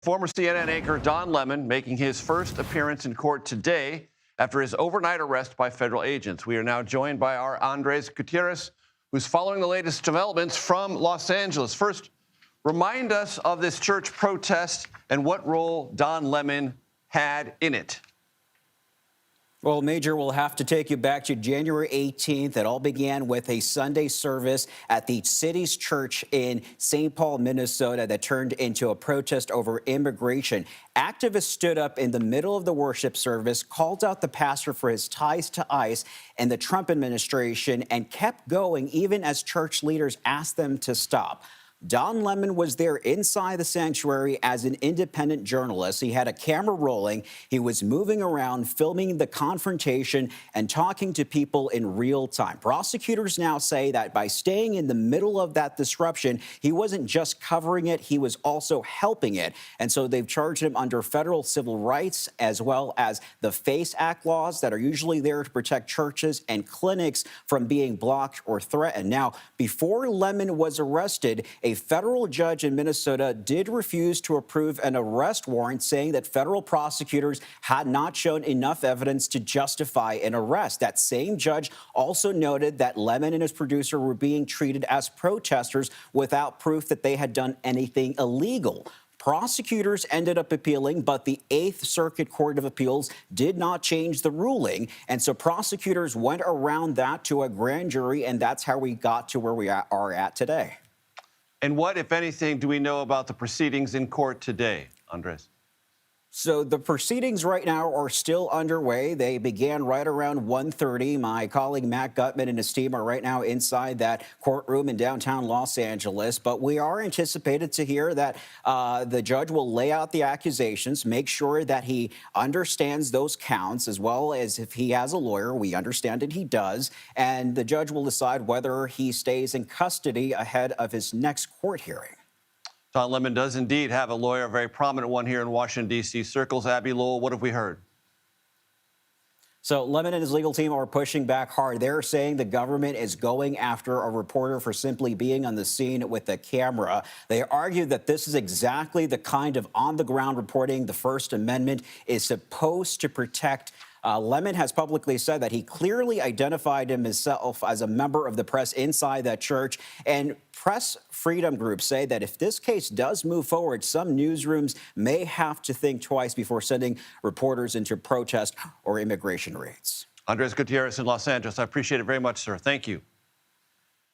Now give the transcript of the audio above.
Former CNN anchor Don Lemon making his first appearance in court today after his overnight arrest by federal agents. We are now joined by our Andres Gutierrez, who's following the latest developments from Los Angeles. First, remind us of this church protest and what role Don Lemon had in it. Well, Major, we'll have to take you back to January 18th. It all began with a Sunday service at the city's church in St. Paul, Minnesota, that turned into a protest over immigration. Activists stood up in the middle of the worship service, called out the pastor for his ties to ICE and the Trump administration, and kept going even as church leaders asked them to stop. Don Lemon was there inside the sanctuary as an independent journalist. He had a camera rolling. He was moving around, filming the confrontation and talking to people in real time. Prosecutors now say that by staying in the middle of that disruption, he wasn't just covering it, he was also helping it. And so they've charged him under federal civil rights as well as the FACE Act laws that are usually there to protect churches and clinics from being blocked or threatened. Now, before Lemon was arrested, a federal judge in Minnesota did refuse to approve an arrest warrant, saying that federal prosecutors had not shown enough evidence to justify an arrest. That same judge also noted that Lemon and his producer were being treated as protesters without proof that they had done anything illegal. Prosecutors ended up appealing, but the Eighth Circuit Court of Appeals did not change the ruling. And so prosecutors went around that to a grand jury, and that's how we got to where we are at today. And what, if anything, do we know about the proceedings in court today, Andres? So the proceedings right now are still underway. They began right around 1:30. My colleague Matt Gutman and his team are right now inside that courtroom in downtown Los Angeles. But we are anticipated to hear that the judge will lay out the accusations, make sure that he understands those counts, as well as if he has a lawyer. We understand that he does. And the judge will decide whether he stays in custody ahead of his next court hearing. Don Lemon does indeed have a lawyer, a very prominent one here in Washington, D.C. circles. Abby Lowell, what have we heard? So Lemon and his legal team are pushing back hard. They're saying the government is going after a reporter for simply being on the scene with a camera. They argue that this is exactly the kind of on-the-ground reporting the First Amendment is supposed to protect. Lemon has publicly said that he clearly identified himself as a member of the press inside that church. And press freedom groups say that if this case does move forward, some newsrooms may have to think twice before sending reporters into protest or immigration raids. Andres Gutierrez in Los Angeles. I appreciate it very much, sir. Thank you.